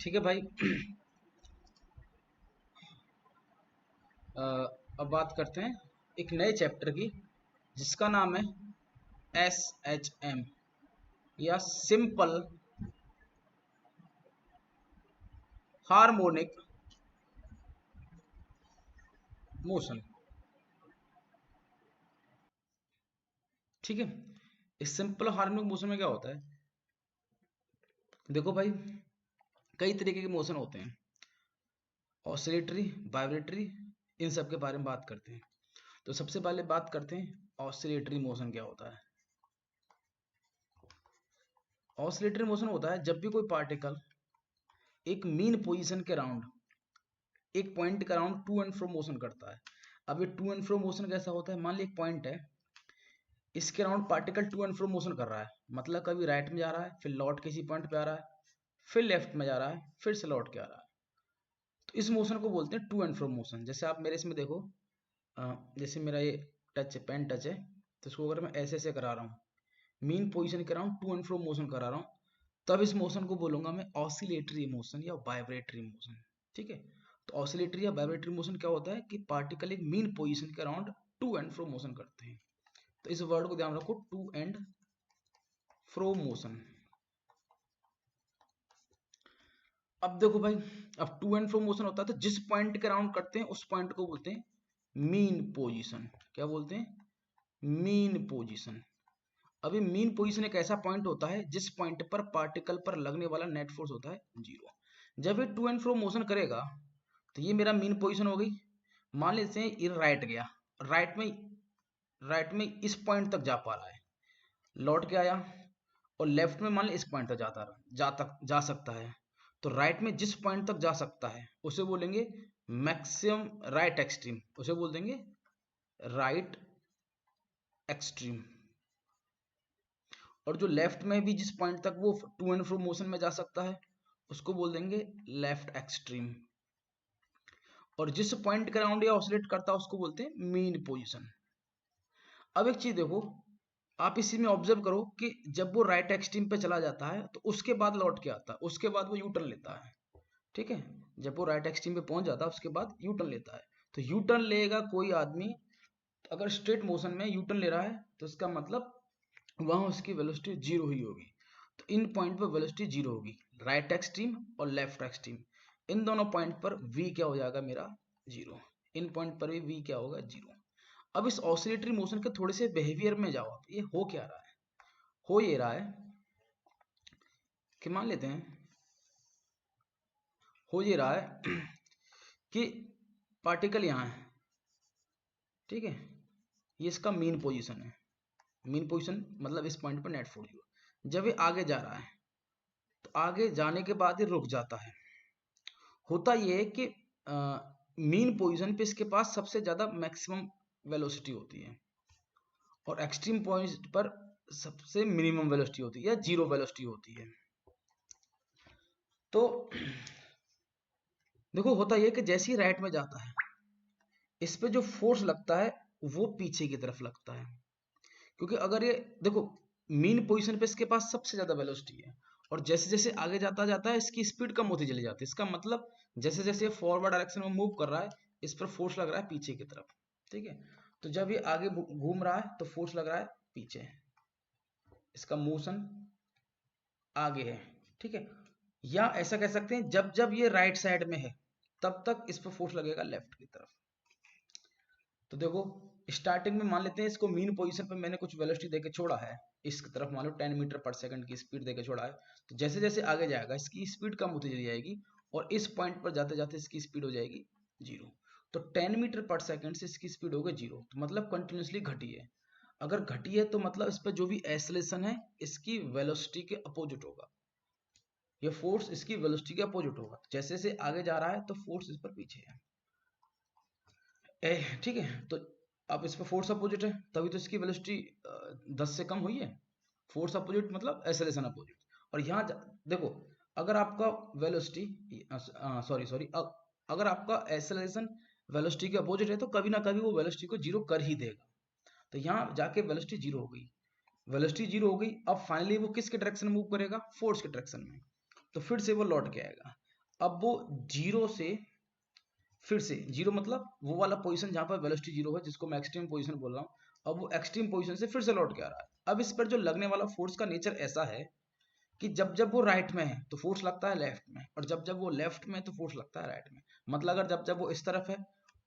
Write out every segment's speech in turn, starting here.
ठीक है भाई। अब बात करते हैं एक नए चैप्टर की जिसका नाम है SHM या सिंपल हार्मोनिक मोशन। ठीक है, इस सिंपल हार्मोनिक मोशन में क्या होता है? देखो भाई, कई तरीके के मोशन होते हैं, ऑसिलेटरी, वाइब्रेटरी, इन सब के बारे में बात करते हैं। तो सबसे पहले बात करते हैं ऑसिलेटरी मोशन क्या होता है। ऑसिलेटरी मोशन होता है जब भी कोई पार्टिकल एक मीन पोजीशन के अराउंड, एक पॉइंट के around two and fro motion करता है। अब ये टू एंड फ्रो मोशन कैसा होता है? मान ली एक पॉइंट है, इसके around particle to and fro motion कर रहा है, मतलब कभी राइट में जा रहा है, फिर लौट के इसी पॉइंट पे आ रहा है, फिर लेफ्ट में जा रहा है, फिर से लौट के आ रहा है। तो इस मोशन को बोलते हैं टू एंड फ्रो मोशन। जैसे आप मेरे इसमें देखो, जैसे मेरा ये टच है, पेन टच है, तो इसको अगर मैं ऐसे ऐसे करा रहा हूँ, मीन पोजीशन के around two and fro motion करा रहा हूँ, तब इस मोशन को बोलूंगा मैं ऑसिलेटरी मोशन या वाइब्रेटरी मोशन। ठीक है, तो ऑसिलेटरी या वाइब्रेटरी मोशन क्या होता है कि पार्टिकल एक मीन पोजीशन के around two and fro motion करते हैं। तो इस वर्ड को ध्यान रखो, टू एंड फ्रो मोशन। अब देखो भाई, अब टू एंड फ्रो मोशन होता है तो जिस पॉइंट के अराउंड करते हैं उस पॉइंट को बोलते हैं मीन पोजीशन। क्या बोलते हैं? Mean position. अभी मीन पोजीशन एक ऐसा पॉइंट होता है जिस पॉइंट पर पार्टिकल पर लगने वाला नेट फोर्स होता है जीरो। जब ये टू एंड फ्रो मोशन करेगा तो ये मेरा मीन पोजीशन हो गई। मान लेते हैं ये राइट गया, राइट में इस पॉइंट तक जा पा रहा है, लौट के आया, और लेफ्ट में मान ली इस पॉइंट तक जा सकता है। तो राइट में जिस पॉइंट तक जा सकता है उसे बोलेंगे मैक्सिमम राइट एक्सट्रीम, उसे बोल देंगे राइट एक्सट्रीम। और जो लेफ्ट में भी जिस पॉइंट तक वो टू एंड फ्रो मोशन में जा सकता है उसको बोल देंगे लेफ्ट एक्सट्रीम। और जिस पॉइंट के अराउंड ये ऑसिलेट करता है उसको बोलते हैं मीन पोजीशन। अब एक चीज देखो, आप इसी में ऑब्जर्व करो कि जब वो राइट एक्सट्रीम पे चला जाता है तो उसके बाद लौट के आता है, उसके बाद वो यू टर्न लेता है। ठीक है, जब वो राइट एक्सट्रीम पे पहुंच जाता है उसके बाद यू टर्न लेता है। तो यू टर्न लेगा कोई आदमी, अगर स्ट्रेट मोशन में यू टर्न ले रहा है तो इसका मतलब वहां उसकी वेलोसिटी जीरो ही होगी। तो इन पॉइंट पर वेलोसिटी जीरो होगी, राइट एक्सट्रीम और लेफ्ट एक्सट्रीम, इन दोनों पॉइंट पर v क्या हो जाएगा मेरा? जीरो। इन पॉइंट पर भी v क्या होगा? जीरो। अब इस ऑसिलेटरी मोशन के थोड़े से बिहेवियर में जाओ आप, ये हो क्या रहा है? हो ये रहा है कि मान लेते हैं, हो ये रहा है कि पार्टिकल यहाँ है, ठीक है, ये इसका मीन पोजीशन है। मीन पोजीशन मतलब इस पॉइंट पर नेट फोर्स जीरो। जब ये आगे जा रहा है तो आगे जाने के बाद ये रुक जाता है। होता ये है कि मीन पोजीशन पे इसके पास सबसे ज्यादा मैक्सिमम वेलोसिटी होती है और एक्सट्रीम पॉइंट पर सबसे मिनिमम वेलोसिटी होती है या जीरो वेलोसिटी होती है। तो देखो, होता ये कि जैसे ही राइट में जाता है इस पे जो फोर्स लगता है वो पीछे की तरफ लगता है, क्योंकि अगर ये देखो मीन पोजीशन पे इसके पास सबसे ज्यादा वेलोसिटी है और जैसे जैसे आगे जाता जाता है इसकी स्पीड कम होती चली जाती है। इसका मतलब जैसे जैसे फॉरवर्ड डायरेक्शन में मूव कर रहा है इस पर फोर्स लग रहा है पीछे की तरफ। ठीक है, तो जब ये आगे घूम रहा है तो फोर्स लग रहा है पीछे, इसका मोशन आगे है। ठीक है, या ऐसा कह सकते हैं जब जब ये राइट साइड में है तब तक इस पर फोर्स लगेगा लेफ्ट की तरफ। तो देखो, स्टार्टिंग में मान लेते हैं इसको मीन पोजीशन पे मैंने कुछ वेलोसिटी देके छोड़ा है, इसकी तरफ मान लो 10 मीटर पर सेकंड की स्पीड देके छोड़ा है। तो जैसे जैसे आगे जाएगा इसकी स्पीड कम होती चली जाएगी और इस पॉइंट पर जाते जाते इसकी स्पीड हो जाएगी जीरो। तो 10 मीटर पर सेकंड से इसकी स्पीड हो गई जीरो, तो मतलब कंटिन्यूसली घटी है। अगर घटी है तो मतलब इस पर जो भी एक्सेलरेशन है इसकी वेलोसिटी के अपोजिट होगा, ये फोर्स इसकी वेलोसिटी के अपोजिट होगा। जैसे जैसे आगे जा रहा है तो फोर्स इस पर पीछे है। ठीक है, तो अब इस पर फोर्स अपोजिट है तभी तो इसकी वेलोसिटी 10 से कम हुई है। फोर्स अपोजिट मतलब एक्सेलरेशन अपोजिट। और यहाँ देखो, अगर आपका वेलोसिटी सॉरी सॉरी अगर आपका एक्सेलरेशन वेलोसिटी के अपोजिट है तो कभी ना कभी वो वेलोसिटी को जीरो कर ही देगा। तो यहाँ जाके वेलोसिटी जीरो हो गई, वेलोसिटी जीरो हो गई। अब फाइनली वो किसके डायरेक्शन में मूव करेगा? फोर्स के डायरेक्शन में। तो फिर से वो लौट के आएगा। अब वो जीरो से फिर से जीरो मतलब वो वाला पोजीशन जहां पर वेलोसिटी जीरो है, जिसको मैं एक्सट्रीम पोजीशन बोल रहा हूँ, अब वो एक्सट्रीम पोजीशन से फिर से लौट के आ रहा है। अब इस पर जो लगने वाला फोर्स का नेचर ऐसा है कि जब जब वो राइट में है तो फोर्स लगता है लेफ्ट में, और जब जब वो लेफ्ट में है तो फोर्स लगता है राइट में। मतलब अगर जब जब वो इस तरफ है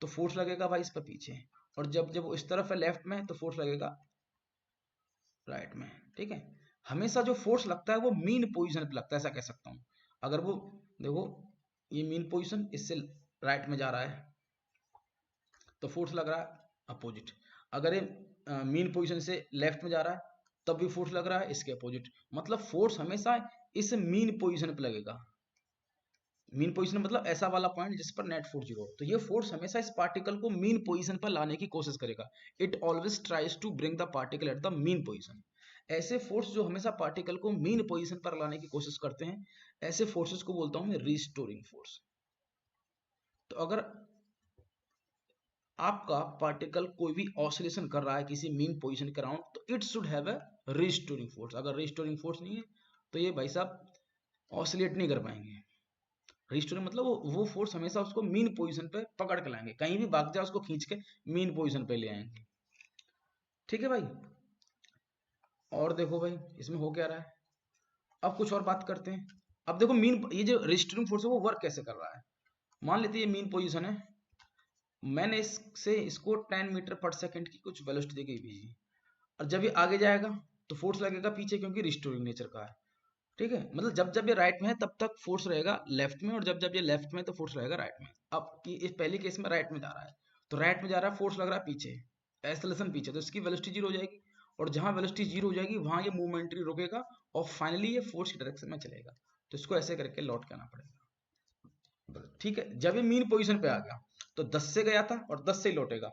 तो फोर्स लगेगा भाई इस पर पीछे, और जब जब वो इस तरफ है लेफ्ट में तो फोर्स लगेगा राइट में। ठीक है, हमेशा जो फोर्स लगता है वो मीन पोजीशन पे लगता है, ऐसा कह सकता हूँ। अगर वो देखो ये मीन पोजीशन इससे राइट में जा रहा है तो फोर्स लग रहा है अपोजिट। अगर ये मीन पोजीशन से लेफ्ट में जा रहा है तब भी फोर्स लग रहा है इसके अपोजिट। मतलब फोर्स हमेशा इस मीन पोजीशन पे लगेगा। मीन पोजीशन मतलब ऐसा वाला पॉइंट जिस पर नेट फोर्स जीरो। तो ये फोर्स हमेशा इस पार्टिकल को मीन पोजीशन पर लाने की कोशिश करेगा। It always tries to bring the particle at the mean position. ऐसे फोर्स जो हमेशा पार्टिकल को मीन पोजीशन पर लाने की कोशिश करते हैं, ऐसे फोर्सेस को बोलता हूं मैं रिस्टोरिंग फोर्स। तो अगर आपका पार्टिकल कोई भी ऑसिलेशन कर रहा है किसी मीन पोजीशन के अराउंड, तो it should have a restoring force. अगर रिस्टोरिंग फोर्स नहीं है तो ये भाई साहब ऑसिलेट नहीं कर पाएंगे। रिस्टोरिंग मतलब वो फोर्स हमेशा उसको मीन पोजीशन पे पकड़ के लाएंगे, कहीं भी भाग जाए उसको खींच के मीन पोजीशन पे ले आएंगे। ठीक है भाई, और देखो भाई इसमें हो क्या रहा है, अब कुछ और बात करते हैं। अब देखो मीन, ये जो रिस्टोरिंग फोर्स है वो वर्क कैसे कर रहा है। मान लेते हैं ये मीन पोजीशन है, मैंने इससे इसको 10 मीटर पर सेकंड की कुछ वेलोसिटी दी गई भेजी, और जब ये आगे जाएगा तो फोर्स लगेगा पीछे, क्योंकि रिस्टोरिंग नेचर का है। ठीक है, मतलब जब जब ये राइट में है तब तक फोर्स रहेगा लेफ्ट में, और जब जब ये लेफ्ट में है तो फोर्स रहेगा राइट में। अब इस पहले केस में राइट में जा रहा है तो राइट में जा रहा है, फोर्स लग रहा है पीछे, एक्सेलरेशन पीछे, तो इसकी वेलोसिटी जीरो हो जाएगी, और जहां वेलोसिटी जीरो हो जाएगी वहां ये मूवमेंटरी रुकेगा, और फाइनली ये फोर्स की डायरेक्शन में चलेगा। तो इसको ऐसे करके लौट के आना पड़ेगा। ठीक है, जब ये मीन पोजीशन पे आ गया तो 10 से गया था और 10 से ही लौटेगा।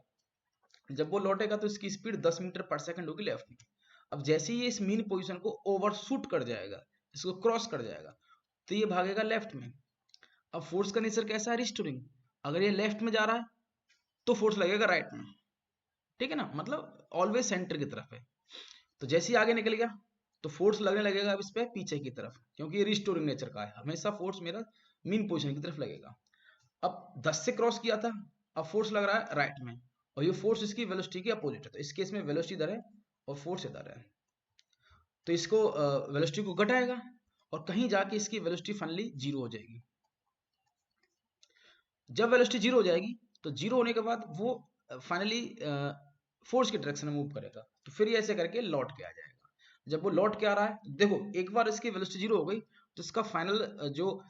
जब वो लौटेगा तो इसकी स्पीड 10 मीटर पर सेकंड होगी लेफ्ट में। अब जैसे ही ये इस मीन पोजीशन को ओवरशूट कर जाएगा, इसको क्रॉस कर जाएगा, तो ये भागेगा लेफ्ट में। अब फोर्स का नेचर कैसा है, रिस्टोरिंग। अगर ये लेफ्ट में जा रहा है तो फोर्स लगेगा राइट में। ठीक है ना, मतलब ऑलवेज सेंटर की तरफ है। तो जैसे ही आगे निकल गया तो फोर्स लगने लगेगा अब इस पे पीछे की तरफ, क्योंकि ये रिस्टोरिंग नेचर का है, हमेशा फोर्स मेरा मीन पोजीशन की तरफ लगेगा। अब 10 से क्रॉस किया था, अब फोर्स लग रहा है राइट में, और ये फोर्स इसकी वेलोसिटी के अपोजिट है, तो इस केस में वेलोसिटी इधर है और फोर्स इधर है। तो इसको वेलोसिटी को घटाएगा और कहीं जाके इसकी वेलोसिटी फाइनली जीरो हो जाएगी। जब वेलोसिटी जीरो हो जाएगी तो जीरो होने के बाद वो फाइनली फोर्स की डायरेक्शन में मूव करेगा, तो फिर ये ऐसे करके लौट के आ जाएगा। जब वो लौट के आ रहा है, देखो एक बार इसकी वेलोसिटी जीरो हो गई तो इसका फाइनल जो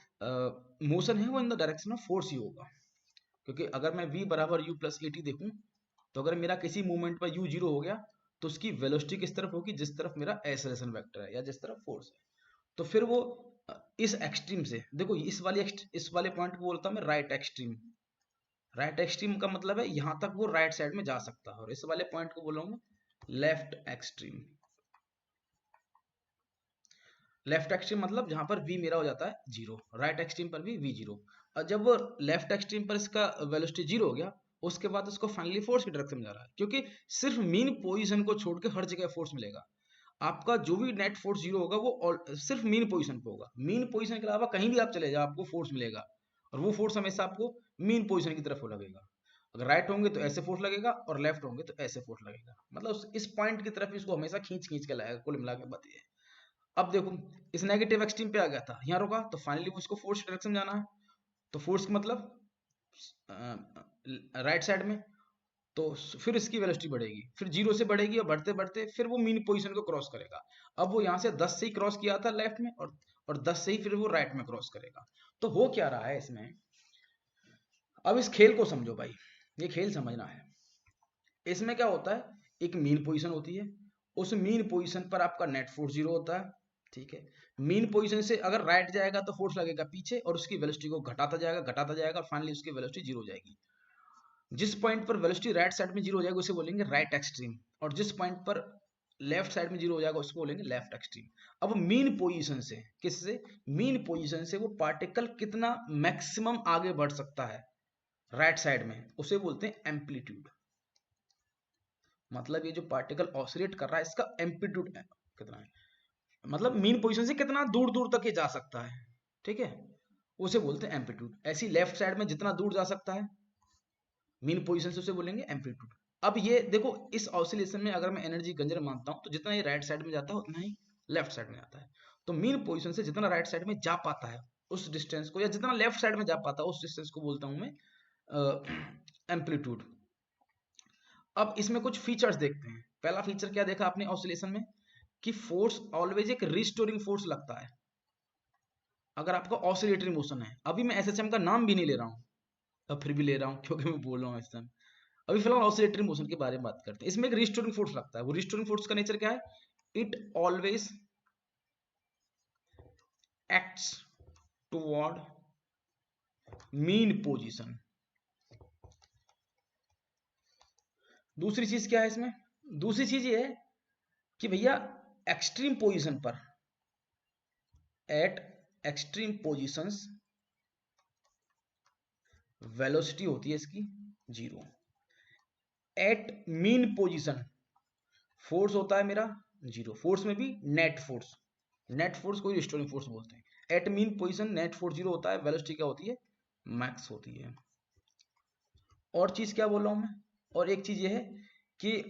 मोशन है वो in the direction of force ही होगा। क्योंकि अगर मैं v बराबर u प्लस ए टी देखूं, तो अगर मेरा किसी मूवमेंट पर u जीरो हो गया तो उसकी वेलोसिटी किस तरफ होगी, जिस तरफ मेरा एक्सेलरेशन वेक्टर है या जिस तरफ फोर्स है। तो फिर वो इस एक्सट्रीम से, देखो इस वाले पॉइंट को बोलता हूं मैं राइट एक्सट्रीम। राइट एक्सट्रीम का मतलब है यहां तक वो राइट साइड में जा सकता है, और इस वाले पॉइंट को बोलूंगा लेफ्ट एक्सट्रीम। लेफ्ट एक्सट्रीम मतलब जहां पर v मेरा हो जाता है जीरो, राइट एक्सट्रीम पर भी v जीरो। और जब वो लेफ्ट एक्सट्रीम पर इसका वेलोसिटी जीरो हो गया, उसके बाद उसको फाइनली फोर्स की डायरेक्शन में जा रहा है, क्योंकि सिर्फ मीन पोजीशन को छोड़ के हर जगह फोर्स मिलेगा। आपका जो भी नेट फोर्स जीरो होगा वो सिर्फ मीन पोजीशन पे होगा। मीन पोजीशन के अलावा कहीं भी आप चले जाओ आपको फोर्स मिलेगा, और वो फोर्स हमेशा आपको मीन पोजीशन की तरफ लगेगा। अगर राइट होंगे तो ऐसे फोर्स लगेगा, और लेफ्ट होंगे तो ऐसे फोर्स लगेगा। मतलब इस पॉइंट की तरफ इसको हमेशा खींच खींच के लाएगा। कुल मिला के बात ये है। अब देखो इस नेगेटिव एक्सट्रीम पे आ गया था, यहाँ रुका, तो फाइनली उसको फोर्स डायरेक्शन जाना है। तो फोर्स का मतलब राइट साइड में, तो फिर इसकी वेलोसिटी बढ़ेगी, फिर जीरो से बढ़ेगी, और बढ़ते बढ़ते फिर वो मीन पोजीशन को क्रॉस करेगा। अब वो यहाँ से 10 से ही क्रॉस किया था लेफ्ट में, और 10 से ही फिर वो राइट में क्रॉस करेगा। तो हो क्या रहा है इसमें, अब इस खेल को समझो भाई, ये खेल समझना है। इसमें क्या होता है, एक मीन पोजीशन होती है, उस मीन पोजीशन पर आपका नेट फोर्स जीरो होता है। ठीक है, मीन पोजीशन से अगर राइट जाएगा तो फोर्स लगेगा पीछे, और उसकी वेलोसिटी को घटाता जाएगा, और फाइनली उसकी वेलोसिटी जीरो हो जाएगी। जिस पॉइंट पर वेलोसिटी राइट साइड में जीरो हो जाएगा उसे बोलेंगे राइट एक्सट्रीम, और जिस पॉइंट पर लेफ्ट साइड में जीरो हो जाएगा उसको बोलेंगे लेफ्ट एक्सट्रीम। अब मीन पोजीशन से, किससे, मीन पोजीशन से वो पार्टिकल कितना मैक्सिमम आगे बढ़ सकता है राइट साइड में, उसे बोलते हैं एम्पलीट्यूड। मतलब ये जो पार्टिकल ऑसिलेट कर रहा है इसका एम्पलीट्यूड कितना है, मतलब मीन पोजीशन से कितना दूर दूर तक ये जा सकता है। ठीक है, उसे बोलते हैं एम्पलीट्यूड। ऐसी लेफ्ट साइड में जितना दूर जा सकता है मीन पोजीशन से, उसे बोलेंगे एम्पलीट्यूड। अब ये देखो, इस ऑसिलेशन में अगर मैं एनर्जी कंजर्व मानता हूं तो जितना ये राइट साइड में जाता है उतना ही लेफ्ट साइड में जाता है। तो मीन पोजीशन से जितना राइट साइड में जा पाता है उस डिस्टेंस को, या जितना लेफ्ट साइड में जा पाता है उस डिस्टेंस को बोलता हूं मैं एम्पलीट्यूड। अब इसमें कुछ फीचर्स देखते हैं। पहला फीचर क्या देखा आपने ऑसिलेशन में, कि फोर्स ऑलवेज एक रिस्टोरिंग फोर्स लगता है अगर आपका ऑसिलेटरी मोशन है। अभी मैं एसएचएम का नाम भी नहीं ले रहा हूं, अब फिर भी ले रहा हूं क्योंकि मैं बोल रहा हूं इस टाइम। अभी फिलहाल ऑसिलेटरी मोशन के बारे में बात करते हैं। इसमें एक रिस्टोरिंग फोर्स लगता है। वो रिस्टोरिंग फोर्स का नेचर क्या है, it always acts toward mean position. दूसरी चीज क्या है इसमें, दूसरी चीज ये है कि भैया एक्सट्रीम पोजीशन पर, एट एक्सट्रीम पोजीशंस वेलोसिटी होती है इसकी 0। एट मीन पोजीशन फोर्स होता है मेरा 0। फोर्स में भी नेट फोर्स, नेट फोर्स को रिस्टोरिंग फोर्स बोलते हैं। At mean position net force 0 होता है, वेलोसिटी क्या होती है, मैक्स होती है। और चीज क्या बोल रहा हूं मैं, और एक चीज ये है कि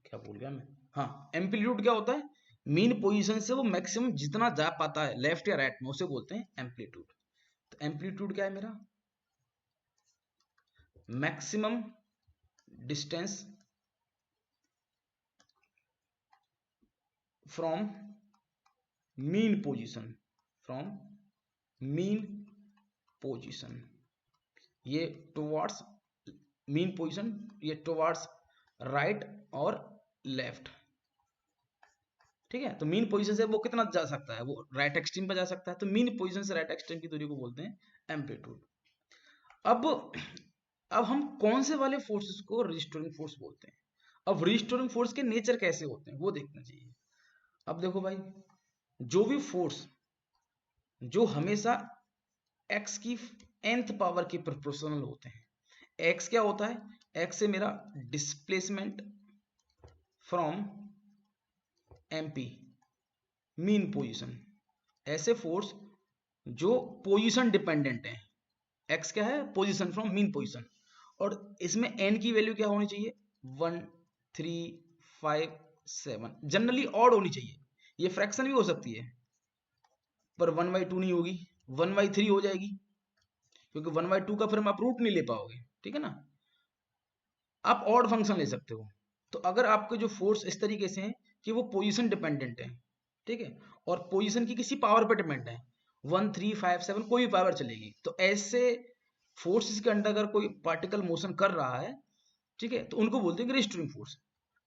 क्या बोल गया मैं, हाँ, एम्पलीट्यूड क्या होता है, मीन पोजीशन से वो मैक्सिमम जितना जा पाता है लेफ्ट या राइट में उसे बोलते हैं एम्पलीट्यूड। तो एम्पलीट्यूड क्या है मेरा, maximum distance from mean position, from mean position, ये टुवर्ड्स मीन पोजीशन, ये टुवर्ड्स राइट और लेफ्ट। ठीक है, तो मीन पोजीशन से वो कितना जा सकता है, वो राइट एक्सट्रीम पर जा सकता है। तो मीन पोजीशन से राइट एक्सट्रीम की दूरी को बोलते हैं एम्पलीट्यूड। अब हम कौन से वाले फोर्सेस को रिस्टोरिंग फोर्स बोलते हैं। अब रिस्टोरिंग फोर्स के नेचर कैसे होते हैं वो देखना चाहिए। अब देखो भाई, जो भी फोर्स जो हमेशा x की nth पावर के प्रोपोर्शनल होते हैं, x क्या होता है, x से मेरा displacement from MP mean position. ऐसे फोर्स जो पोजीशन डिपेंडेंट है, x क्या है, पोजीशन फ्रॉम मीन पोजीशन, और इसमें n की वैल्यू क्या होनी चाहिए, 1 3 5 7, जनरली ऑड होनी चाहिए। ये फ्रैक्शन भी हो सकती है पर 1/2 नहीं होगी, 1/3 हो जाएगी, क्योंकि 1/2 का फिर आप रूट नहीं ले पाओगे। ठीक है ना, आप ऑड फंक्शन ले सकते हो। तो अगर आपके जो फोर्स इस तरीके से हैं कि वो पोजीशन डिपेंडेंट है, ठीक है, और पोजीशन की किसी पावर पे डिपेंड है, 1 3 5 7 कोई भी पावर चलेगी, तो ऐसे फोर्सेस के अंडर अगर कोई पार्टिकल मोशन कर रहा है, ठीक है, तो उनको बोलते हैं रिस्टोरिंग फोर्स।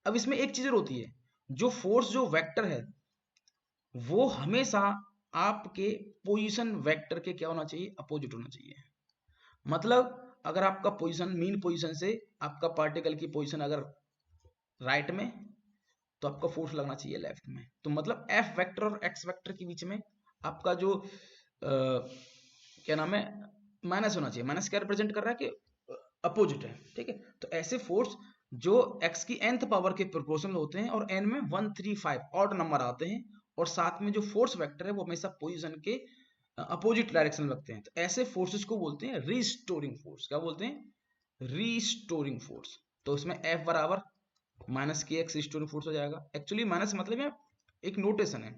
अब इसमें एक चीज होती है, जो फोर्स जो वेक्टर है वो हमेशा आपके पोजीशन वेक्टर के क्या होना चाहिए, अपोजिट होना चाहिए। मतलब अगर आपका पोजीशन मीन पोजीशन से आपका पार्टिकल की पोजीशन अगर राइट में, तो आपका फोर्स लगना चाहिए लेफ्ट में। तो मतलब एफ वेक्टर और एक्स वेक्टर के बीच में आपका जो क्या नाम है, माइनस होना चाहिए। माइनस क्या रिप्रेजेंट कर रहा है कि अपोजिट है। ठीक है, तो ऐसे फोर्स जो x की nth पावर के प्रोपोर्शनल होते हैं और n में 1 3 5 ऑड नंबर आते हैं, और साथ में जो फोर्स वेक्टर है वो हमेशा पोजीशन के अपोजिट डायरेक्शन में लगते हैं, तो ऐसे फोर्सेस को बोलते हैं रिस्टोरिंग फोर्स। क्या बोलते हैं, रिस्टोरिंग फोर्स। तो उसमें F बराबर माइनस के एक्स रिस्टोरिंग फोर्स हो जाएगा। एक्चुअली माइनस मतलब है एक नोटेशन है,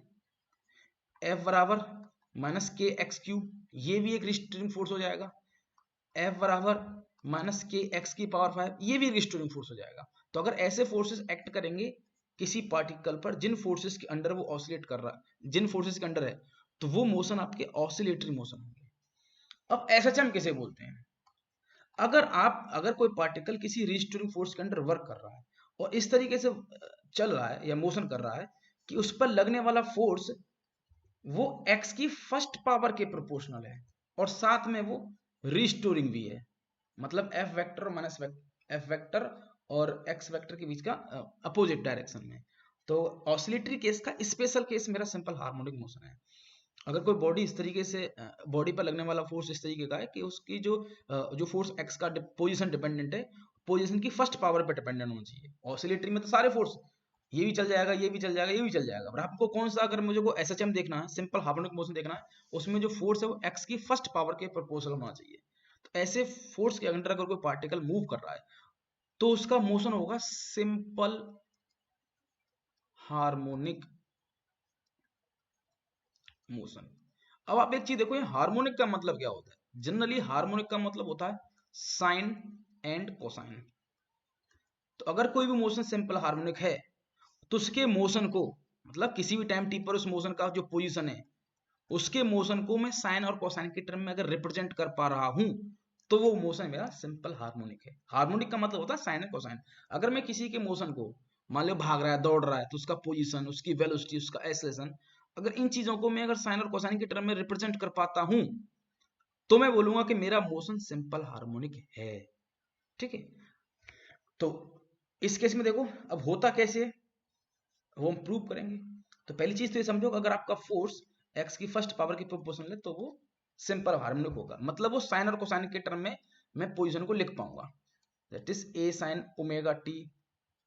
F बराबर माइनस के एक्स क्यूब, ये भी एक रिस्टोरिंग फोर्स हो जाएगा। F बराबर माइनस के एक्स की पावर 5, ये भी रिस्टोरिंग फोर्स हो जाएगा। तो अगर ऐसे फोर्सेस एक्ट करेंगे किसी पार्टिकल पर जिन फोर्सेस के अंडर वो ऑसिलेट कर रहा है, जिन फोर्सेस के अंडर है, तो वो मोशन आपके ऑसिलेटरी मोशन होंगे। अब एसएचएम किसे बोलते हैं, अगर कोई पार्टिकल किसी रिस्टोरिंग फोर्स के अंडर वर्क कर रहा है और इस तरीके से चल रहा है या मोशन कर रहा है कि उस पर लगने वाला फोर्स वो x की फर्स्ट पावर के प्रोपोर्शनल है और साथ में वो रिस्टोरिंग भी है, मतलब f vector minus f vector और x वेक्टर के बीच का अपोजिट डायरेक्शन में। तो ऑसिलेटरी केस का स्पेशल केस मेरा सिंपल हार्मोनिक मोशन है। अगर कोई बॉडी इस तरीके से, बॉडी पर लगने वाला फोर्स इस तरीके का है कि उसकी जो फोर्स x का पोजीशन डिपेंडेंट है, पोजीशन की फर्स्ट पावर पर डिपेंडेंट होना चाहिए। ऑसिलेटरी में तो सारे फोर्स ये भी चल जाएगा, ये भी चल जाएगा, ये भी चल जाएगा। पर आपको कौन सा, अगर मुझे को एसएचएम देखना है, सिंपल हार्मोनिक मोशन देखना है, उसमें जो फोर्स है वो एक्स की फर्स्ट पावर के प्रोपोर्शनल होना चाहिए। तो ऐसे फोर्स के अंडर अगर कोई पार्टिकल मूव कर रहा है तो उसका मोशन होगा सिंपल हार्मोनिक मोशन। अब आप एक चीज देखो, ये हार्मोनिक का मतलब क्या होता है। जनरली हार्मोनिक का मतलब होता है साइन एंड कोसाइन। तो अगर कोई भी मोशन सिंपल हार्मोनिक है तो उसके मोशन को, मतलब किसी भी टाइम टी पर उस मोशन का जो पोजीशन है उसके मोशन को मैं साइन और कोसाइन के टर्म में अगर रिप्रेजेंट कर पा रहा हूं तो वो मोशन मेरा सिंपल हार्मोनिक है। हार्मोनिक का मतलब होता है साइन और कोसाइन। अगर मैं किसी के मोशन को, मान लो भाग रहा है, दौड़ रहा है, तो उसका पोजीशन, उसकी वेलोसिटी, उसका एक्सेलरेशन, अगर इन चीजों को मैं अगर साइन और कोसाइन के टर्म में रिप्रेजेंट कर पाता हूं तो मैं बोलूंगा कि मेरा मोशन सिंपल हार्मोनिक है। ठीक है, तो इस केस में देखो अब होता कैसे है वो हम प्रूव करेंगे। तो पहली चीज तो ये समझो कि अगर आपका फोर्स एक्स की फर्स्ट पावर की प्रोपोर्शनल है तो वो सिंपल हार्मोनिक होगा, मतलब वो साइन और कोसाइन के टर्म में मैं पोजीशन को लिख पाऊंगा। That is A sine omega T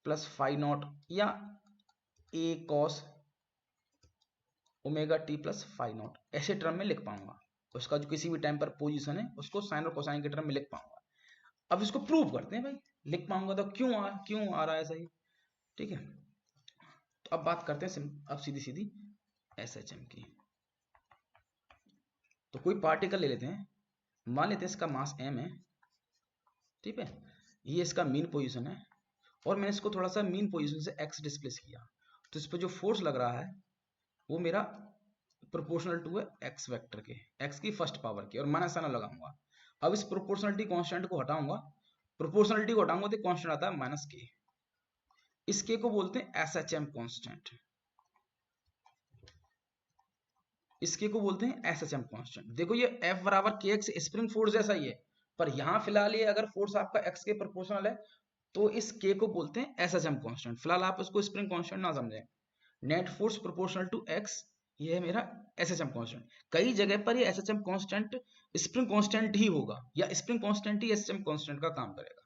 plus phi naught, या A cos omega T plus phi naught, ऐसे टर्म में लिख पाऊंगा। उसका जो किसी भी टाइम पर पोजीशन है उसको साइन और कोसाइन के टर्म में लिख पाऊंगा। अब इसको प्रूव करते हैं भाई, लिख पाऊंगा तो क्यों आ रहा है सही। ठीक है, तो अब बात करते हैं अब सीधी सीधी एसएचएम की। तो कोई पार्टिकल ले लेते हैं, मान लेते हैं इसका मास m है। ठीक है, ये इसका मीन पोजीशन है और मैंने इसको थोड़ा सा मीन पोजीशन से x डिस्प्लेस किया, तो इस पर जो फोर्स लग रहा है वो मेरा प्रोपोर्शनल टू है x वेक्टर के, x की फर्स्ट पावर की, और माइनस साइन लगाऊंगा। अब इस प्रोपोर्शनलिटी कांस्टेंट को हटाऊंगा, प्रोपोर्शनलिटी को हटाऊंगा तो कांस्टेंट आता है माइनस के। इस के को बोलते हैं एसएचएम कांस्टेंट, इसके को बोलते हैं एसएचएम कांस्टेंट। देखो ये F बराबर के एक्स स्प्रिंग फोर्स जैसा ही है, पर यहां फिलहाल ये अगर फोर्स आपका x के प्रोपोर्शनल है तो इस k को बोलते हैं एसएचएम कांस्टेंट। फिलहाल आप इसको स्प्रिंग कांस्टेंट ना समझें। Net force proportional to x, ये है मेरा एसएचएम कांस्टेंट। कई जगह पर ये एसएचएम कांस्टेंट स्प्रिंग कांस्टेंट ही होगा, या स्प्रिंग कांस्टेंट ही एसएचएम कांस्टेंट का काम करेगा।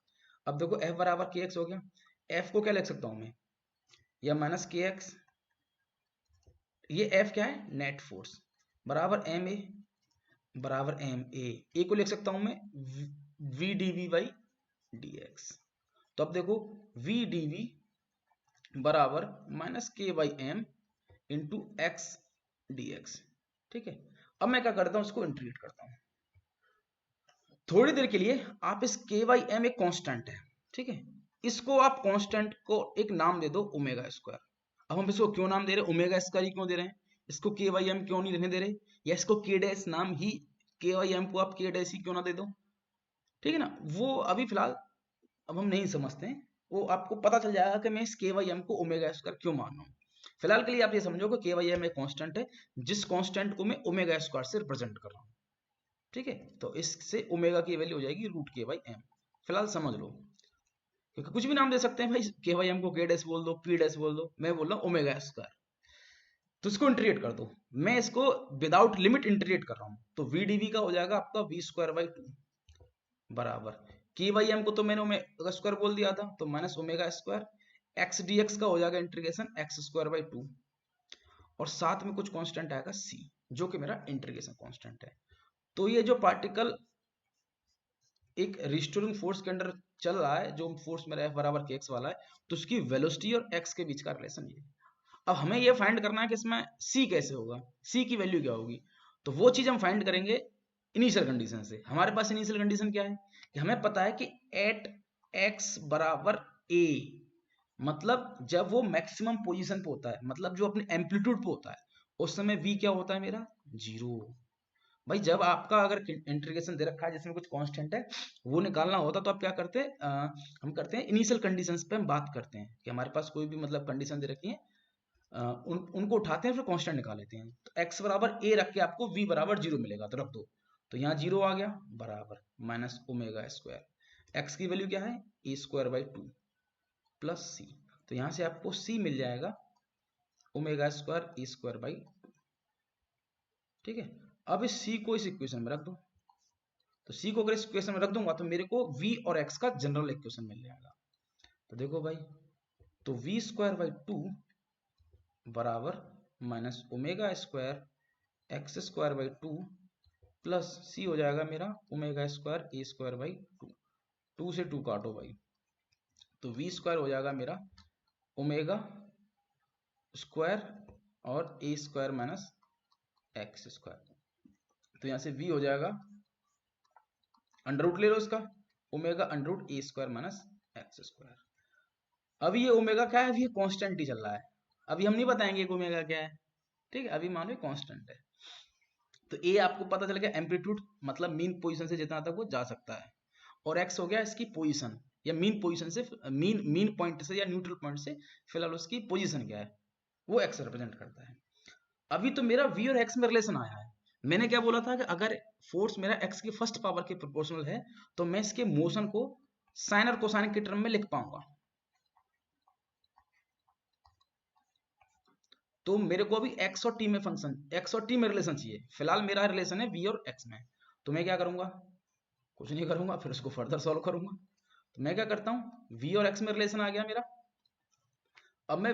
अब देखो F बराबर के एक्स हो गया, F को क्या लिख सकता हूं मैं, या माइनस के एक्स, ये F क्या है, नेट फोर्स, बराबर एम ए, बराबर एम ए को लिख सकता हूं मैं V D V by D X. तो अब देखो वी डी वी बराबर minus K by M into X D X. ठीक है, अब मैं क्या करता हूं, इसको इंटीग्रेट करता हूं थोड़ी देर के लिए। आप इस के बाई एम एक कांस्टेंट है, ठीक है, इसको आप कांस्टेंट को एक नाम दे दो ओमेगा स्क्वायर। अब हम इसको क्यों नाम दे रहे हैं, ओमेगा स्क्वायर ही क्यों दे रहे हैं, इसको के बाई एम क्यों नहीं रहने दे रहे, या इसको के डैश नाम ही, के बाई एम को आप के डैश ही क्यों ना दे दो। ठीक है ना, वो अभी फिलहाल अब हम नहीं समझते हैं, वो आपको पता चल जाएगा कि मैं इस के बाई एम को ओमेगा स्क्वायर क्यों मान रहा हूँ। फिलहाल के लिए आप ये समझो कि के बाई एम एक कांस्टेंट है, जिस कांस्टेंट को मैं ओमेगा स्क्वायर से रिप्रेजेंट कर रहा हूँ। ठीक है, तो इससे ओमेगा की वैल्यू हो जाएगी रूट के बाई एम। फिलहाल समझ लो, क्योंकि कुछ भी नाम दे सकते हैं भाई, के बाई एम को के डैश बोल दो, पी डैश बोल दो, मैं बोल रहा हूँ ओमेगा स्क्वायर। तो इसको इंटीग्रेट कर दो, मैं इसको विदाउट लिमिट इंटीग्रेट कर रहा हूँ, तो वी डी वी का हो जाएगा आपका वी स्क्वायर बाई टू बराबर के बाई एम को तो मैंने ओमेगा स्क्वायर बोल दिया था, तो minus omega square, x D x का हो जाएगा integration x square by to, और साथ में कुछ कांस्टेंट आएगा सी, जो कि मेरा इंटीग्रेशन कांस्टेंट है। तो ये जो पार्टिकल एक रिस्टोरिंग फोर्स के अंदर चल रहा है, जो फोर्स मेरा F बराबर के एक्स वाला है, तो उसकी वेलोसिटी और x के बीच का रिलेशन ये। अब हमें ये फाइंड करना है कि इसमें c कैसे होगा, c की वैल्यू क्या होगी। तो वो चीज हम फाइंड करेंगे इनिशियल कंडीशन से। हमारे पास इनिशियल कंडीशन क्या है कि हमें पता है कि एट x बराबर a, मतलब जब वो मैक्सिमम पोजीशन पे होता है, मतलब जो अपने एम्पलीट्यूड पे होता है, उस समय v क्या होता है मेरा, जीरो। भाई जब आपका अगर इंटीग्रेशन दे रखा है जिसमें कुछ कांस्टेंट है वो निकालना होता तो आप क्या करते हैं, हम करते हैं इनिशियल कंडीशंस पे हम बात करते हैं कि हमारे पास कोई भी मतलब कंडीशन दे रखी है, उनको उठाते हैं फिर कांस्टेंट निकाल लेते हैं। तो x बराबर a रख के आपको v बराबर जीरो मिलेगा, तो रख दो, तो यहाँ जीरो आ गया, बराबर माइनस ओमेगा स्क्वायर, x की वैल्यू क्या है a square by two plus C, तो यहाँ से आपको c मिल जाएगा omega square A square by two. ठीक है, अब इस c को इस इक्वेशन में रख दो, तो c को अगर इस इक्वेशन में रख दूंगा तो मेरे को v और x का जनरल इक्वेशन मिल जाएगा। तो देखो भाई तो वी स्क्वायर बाई 2 बराबर minus omega square X square by 2 plus C हो जाएगा मेरा omega square A square by 2। 2 से 2 काटो भाई, तो वी स्क्वायर हो जाएगा मेरा ओमेगा स्क्वायर और ए स्क्वायर माइनस एक्स स्क्वायर। तो यहां से वी हो जाएगा, अंडर रूट ले लो इसका, ओमेगा अंडर रूट ए स्क्वायर माइनस एक्स स्क्वायर। अभी ये ओमेगा क्या है, अभी ये कांस्टेंट ही चल रहा है, अभी हम नहीं बताएंगे कि ओमेगा क्या है, ठीक है, अभी मान लो कांस्टेंट है। तो ए आपको पता चल गया एम्पलीट्यूड, मतलब मीन पोजीशन से जितना तक वो जा सकता है, और एक्स हो गया इसकी पोजीशन या मीन पोजीशन से, मीन पॉइंट से या न्यूट्रल पॉइंट से फिलहाल उसकी पोजीशन क्या है वो एक्स रिप्रेजेंट करता है। अभी तो मेरा वी और एक्स में रिलेशन आया है, मैंने क्या बोला था कि अगर फोर्स मेरा एक्स की फर्स्ट पावर के प्रोपोर्शनल है तो मैं इसके मोशन को साइन और कोसाइन के टर्म में लिख पाऊंगा। तो मेरे को अभी एक्स और टी में फंक्शन, एक्स और टी में रिलेशन चाहिए, फिलहाल मेरा रिलेशन है वी और एक्स में। तो मैं क्या करूंगा, कुछ नहीं करूंगा, फिर उसको फर्दर सॉल्व करूंगा। तो मैं क्या करता हूं, वी और एक्स में रिलेशन आ गया मेरा। अब मैं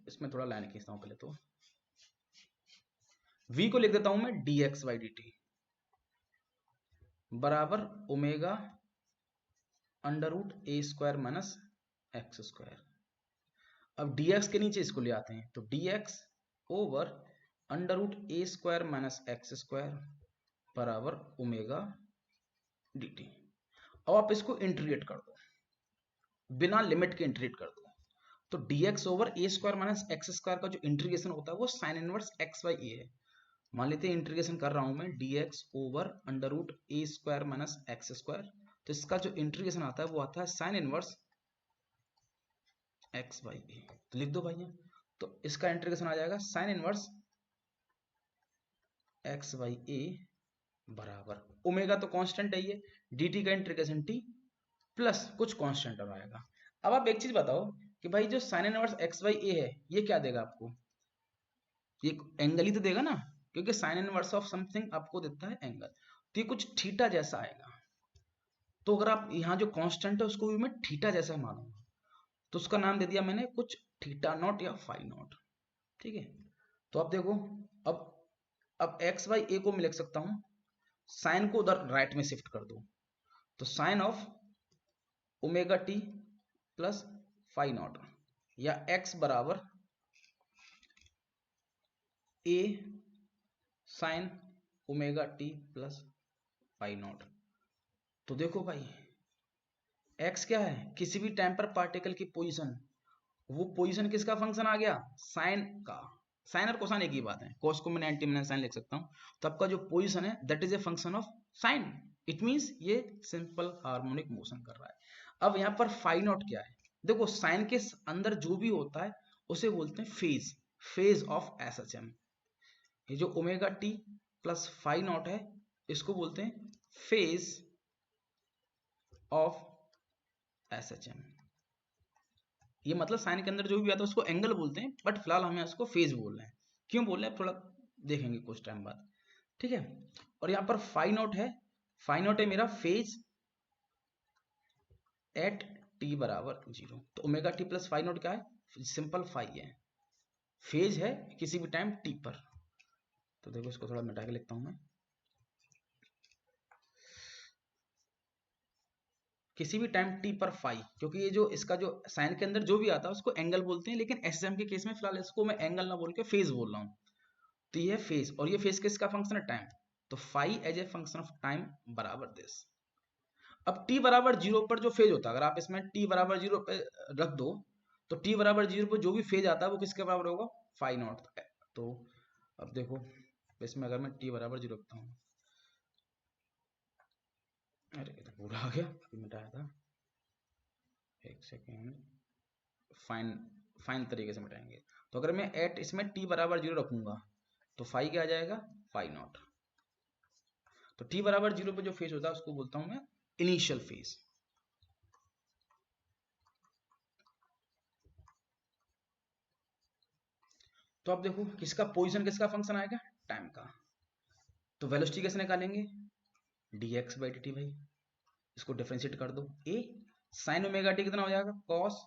इसमें थोड़ा लाइन खींचता हूं, पहले तो v को लिख देता हूं मैं D x by D T बराबर ओमेगा अंडर रूट ए स्क्वायर माइनस एक्स स्क्वायर। अब dx के नीचे इसको ले आते हैं, तो dx ओवर अंडर रूट ए स्क्वायर माइनस एक्स स्क्वायर बराबर ओमेगा डी टी। अब आप इसको इंटीग्रेट कर दो, बिना लिमिट के इंटीग्रेट कर दो, तो dx ओवर ए स्क्वायर माइनस एक्स स्क्वायर का जो इंटीग्रेशन होता है वो साइन इनवर्स एक्स बाई ए है। मान लेते हैं इंटीग्रेशन कर रहा हूं मैं dx ओवर अंडर रूट ए स्क्वायर माइनस एक्स स्क्वायर, तो इसका जो इंटीग्रेशन आता है वो आता है साइन इनवर्स एक्स बाई ए। तो लिख दो भाई, तो इसका इंटीग्रेशन आ जाएगा साइन इनवर्स एक्स बाई ए बराबर ओमेगा तो कांस्टेंट है ये, dt का इंटीग्रेशन t प्लस कुछ कांस्टेंट और आएगा। अब आप एक चीज बताओ कि भाई जो साइन इनवर्स एक्स बाई ए है ये क्या देगा आपको, ये एंगल ही तो देगा ना, क्योंकि साइन इनवर्स ऑफ समथिंग आपको देता है एंगल, तो ये कुछ थीटा जैसा आएगा। तो अगर आप यहाँ जो कांस्टेंट है उसको भी मैं थीटा जैसा मानूंगा, तो उसका नाम दे दिया मैंने कुछ थीटा नॉट या फाई नॉट, ठीक है। तो आप देखो, अब एक्स बाई ए को मैं लिख सकता हूं, साइन को उधर राइट में शिफ्ट कर दो, तो sine of omega T plus phi naught, या एक्स बराबर A sine omega T plus phi naught. तो देखो भाई एक्स क्या है, किसी भी टाइम पर पार्टिकल की पोजीशन, वो पोजीशन किसका फंक्शन आ गया, साइन का। साइन और कोसाइन एक ही बात है, कोस को मैं 90 माइनस साइन लिख सकता हूं, तो आपका जो पोजीशन है that is A function of sine, it means ये सिंपल हार्मोनिक मोशन कर रहा है। अब यहाँ पर फाई नॉट क्या है, देखो साइन के अंदर जो भी होता है उसे बोलते हैं phase, phase of S H M. ये जो omega T plus phi naught है इसको बोलते हैं phase of S H M. ये मतलब साइन के अंदर जो भी आता है उसको एंगल बोलते हैं, बट फिलहाल हमें उसको फेज बोल रहे हैं। क्यों बोल रहे हैं थोड़ा देखेंगे कुछ टाइम बाद, ठीक है। और यहाँ पर फाई नॉट है, फाई नॉट है मेरा फेज एट टी बराबर 0। तो omega T plus phi naught क्या है, सिंपल फाई है, फेज है किसी भी टाइम टी पर। तो देखो इसको थोड़ा मिटा के लिखता हूं मैं, किसी भी टाइम टी पर फाई, क्योंकि ये जो इसका जो साइन के अंदर जो भी आता है उसको एंगल बोलते हैं, लेकिन एसएम के केस में फिलहाल इसको मैं एंगल ना बोल के फेज बोल रहा हूँ। तो ये फेज, और ये फेज किसका फंक्शन है, टाइम, तो phi as a function of time बराबर दिस। अब टी बराबर 0 पर जो फेज होता है, अगर आप इसमें टी बराबर 0 पे रख दो, तो टी बराबर 0 पर जो भी फेज आता है वो किसके बराबर होगा, फाई नॉट। तो अब देखो इसमें अगर मैं टी बराबर 0 रखता हूँ, अरे ये तो पूरा आ गया, अभी मिटाया था, एक सेकेंड, फाइन फाइन तरीके से मिटाएंगे। तो अगर मैं एट इसमें टी बराबर 0 रखूंगा तो फाई क्या आ जाएगा, फाई नॉट। तो टी बराबर 0 पे जो फेज होता है उसको बोलता हूं मैं इनिशियल फेज। तो अब देखो किसका पोजीशन किसका फंक्शन आएगा, टाइम का। तो वेलोसिटी कैसे निकालेंगे, dx बाई dt भाई, इसको डिफरेंशिएट कर दो, ए साइन ओमेगा टी कितना हो जाएगा, cos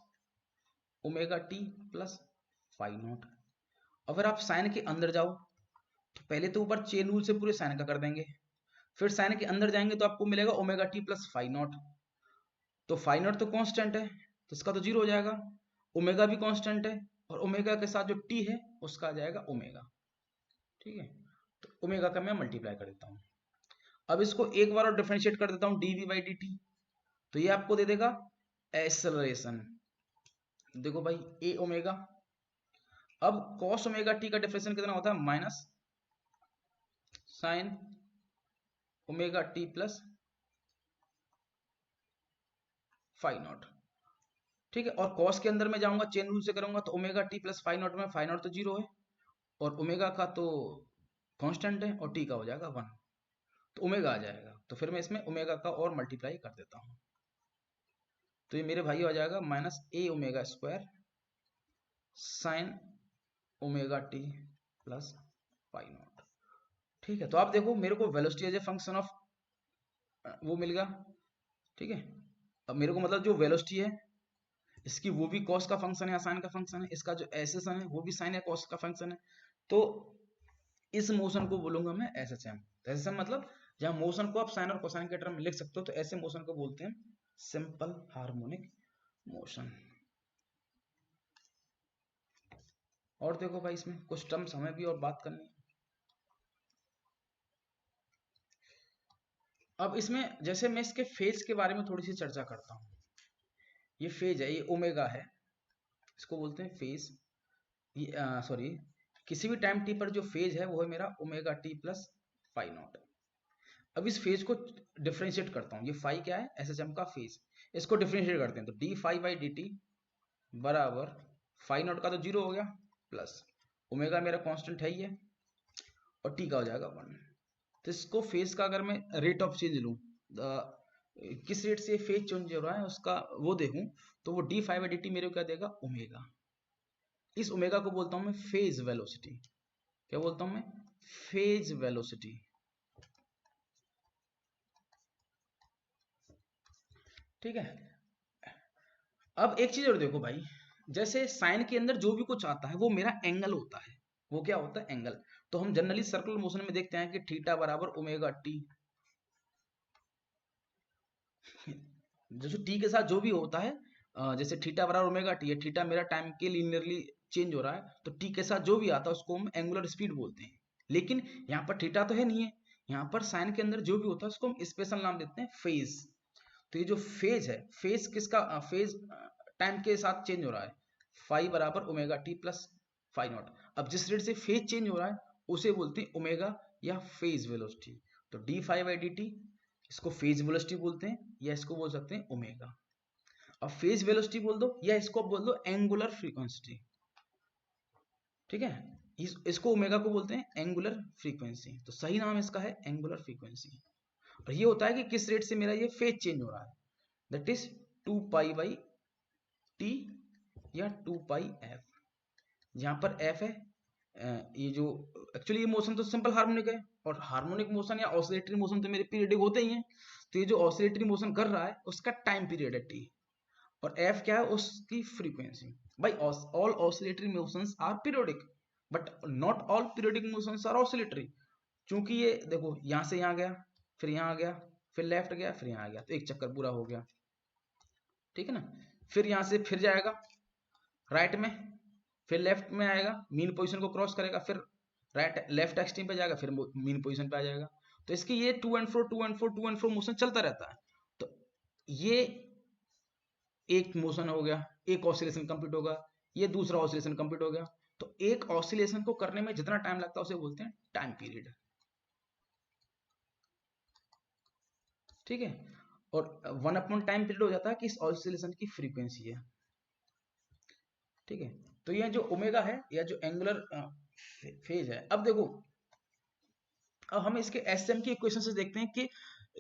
omega T plus phi naught. अगर आप साइन के अंदर जाओ तो पहले तो ऊपर चेन रूल से पूरे साइन का कर देंगे, फिर साइन के अंदर जाएंगे तो आपको मिलेगा omega T plus phi naught. तो फाई नॉट तो कांस्टेंट है तो इसका तो जीरो हो जाएगा, ओमेगा भी कांस्टेंट है और ओमेगा के साथ जो टी है उसका आ जाएगा ओमेगा। ठीक है, तो ओमेगा का मैं मल्टीप्लाई कर देता हूँ। अब इसको एक बार और डिफरेंशिएट कर देता हूँ D V by D T, तो ये आपको दे देगा एक्सेलरेशन। देखो भाई ए ओमेगा, अब कॉस ओमेगा टी का डिफरेंशियल कितना होता है, minus sine omega T plus phi naught. ठीक है, और कॉस के अंदर में जाऊंगा चेन रूल से करूंगा तो omega T plus phi naught में फाई नॉट तो जीरो है और ओमेगा का तो कांस्टेंट है और टी का हो जाएगा वन, तो ओमेगा आ जाएगा। तो फिर मैं इसमें ओमेगा का और मल्टीप्लाई कर देता हूँ, तो ये मेरे भाई आ जाएगा minus A omega square sine omega T plus phi naught. ठीक है, तो आप देखो मेरे को velocity as a function of वो मिल गया। ठीक है, अब मेरे को मतलब जो वेलोसिटी है इसकी वो भी कॉस का फंक्शन है या साइन का फंक्शन है, इसका जो एसेसन है वो भी साइन या कॉस का फंक्शन है, तो इस मोशन को बोलूंगा मैं S H M. S H M मतलब जहां मोशन को आप साइन और कोसाइन के टर्म में लिख सकते हो, तो ऐसे मोशन को बोलते हैं सिंपल हार्मोनिक मोशन। और देखो भाई इसमें कुछ टर्म्स हमें भी और बात करनी है। अब इसमें जैसे मैं इसके फेज के बारे में थोड़ी सी चर्चा करता हूँ। ये फेज है, ये ओमेगा है, इसको बोलते हैं फेज। ये सॉरी, किसी भी टाइम टी पर जो फेज है वो है मेरा omega T plus phi naught. अब इस फेज को डिफरेंशिएट करता हूँ, ये फाई क्या है, एस एच एम का फेज, इसको डिफरेंशिएट करते हैं तो D phi by D T बराबर फाई नॉट का तो जीरो हो गया प्लस ओमेगा मेरा कांस्टेंट है ही है और टी का हो जाएगा वन। तो इसको फेज का अगर मैं रेट ऑफ चेंज लूँ, किस रेट से फेज चेंज हो रहा है उसका वो देखूं, तो वो D phi by D T मेरे को क्या देगा, ओमेगा। इस ओमेगा को बोलता हूं मैं फेज वेलोसिटी। क्या बोलता हूं मैं, फेज वेलोसिटी। ठीक है, अब एक चीज और देखो भाई, जैसे साइन के अंदर जो भी कुछ आता है वो मेरा एंगल होता है, वो क्या होता है, एंगल। तो हम जनरली सर्कुलर मोशन में देखते हैं कि थीटा बराबर ओमेगा टी, जैसे टी के साथ जो भी होता है, जैसे थीटा बराबर ओमेगा टी है, थीटा मेरा टाइम के लीनियरली चेंज हो रहा है, तो टी के साथ जो भी आता है उसको हम एंगुलर स्पीड बोलते हैं। लेकिन यहाँ पर थीटा तो है नहीं है, यहाँ पर साइन के अंदर जो भी होता है उसको हम स्पेशल नाम देते हैं फेज। तो ये जो फेज है, फेज किसका, फेज टाइम के साथ चेंज हो रहा है, फाई बराबर omega T plus phi naught. अब जिस रेट से फेज चेंज हो रहा है उसे बोलते हैं ओमेगा या फेज वेलोसिटी। तो D phi by D T इसको फेज वेलोसिटी बोलते हैं या इसको बोल सकते हैं ओमेगा। अब फेज वेलोसिटी बोल दो या इसको बोल दो एंगुलर फ्रीक्वेंसी। ठीक है, इसको ओमेगा को बोलते हैं एंगुलर फ्रीक्वेंसी, तो सही नाम इसका है एंगुलर फ्रीक्वेंसी। और ये होता है कि किस रेट से मेरा ये फेज चेंज हो रहा है, that is 2 pi by T या 2 पाई एफ। जहां पर एफ है ये जो एक्चुअली ये मोशन तो सिंपल हार्मोनिक है, और हार्मोनिक मोशन या ऑसिलेटरी मोशन तो मेरे पीरियडिक होते ही हैं, तो ये जो ऑसिलेटरी मोशन कर रहा है उसका टाइम पीरियड है टी, और एफ क्या है, उसकी फ्रीक्वेंसी। भाई all oscillatory motions are periodic but not all periodic motions are oscillatory. चूंकि ये देखो यहाँ से यहाँ गया, फिर यहाँ आ गया, फिर लेफ्ट गया, फिर यहाँ आ गया, तो एक चक्कर पूरा हो गया। ठीक है ना, फिर यहाँ से फिर जाएगा राइट में, फिर लेफ्ट में आएगा, मीन पोजीशन को क्रॉस करेगा, फिर राइट लेफ्ट एक्सट्रीम पे जाएगा, फिर मीन पोजीशन पे आ जाएगा। तो इसकी ये to and fro to and fro to and fro motion चलता रहता है। तो ये एक मोशन हो गया, एक ऑसिलेशन कंप्लीट होगा, ये दूसरा ऑसिलेशन कंप्लीट हो गया। तो एक ऑसिलेशन को करने में जितना टाइम लगता है उसे बोलते हैं टाइम पीरियड। ठीक है, और 1 टाइम पीरियड हो जाता है कि इस ऑसिलेशन की फ्रीक्वेंसी है। ठीक है, तो ये जो ओमेगा है या जो एंगुलर फेज है, अब देखो, अब हम इसके एसएम की इक्वेशन से देखते हैं कि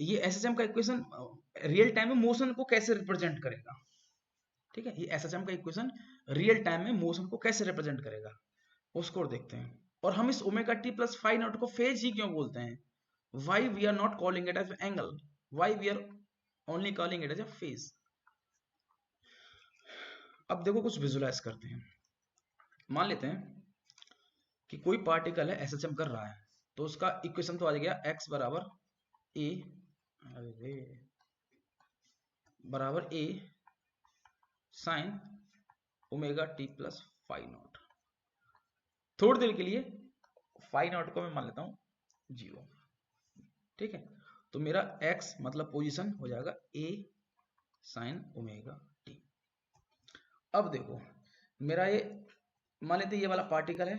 ये एसएम का इक्वेशन रियल टाइम में मोशन को कैसे रिप्रेजेंट करेगा। ठीक है, ये एसएम का इक्वेशन रियल टाइम में मोशन को कैसे रिप्रेजेंट करेगा उसको देखते हैं। और हम इस omega T plus phi naught को फेज ही क्यों बोलते हैं, why we are not calling it as angle, why we are only calling it as a phase. अब देखो कुछ विजुलाइज करते हैं। मान लेते हैं कि कोई पार्टिकल है एसएचएम कर रहा है, तो उसका इक्वेशन तो आ गया x बराबर A sine omega T plus phi naught. थोड़ी देर के लिए फाई नॉट को मैं मान लेता हूं 0। ठीक है, तो मेरा x मतलब पोजीशन हो जाएगा a साइन ओमेगा टी। अब देखो मेरा ये मान लेते हैं ये वाला पार्टिकल है,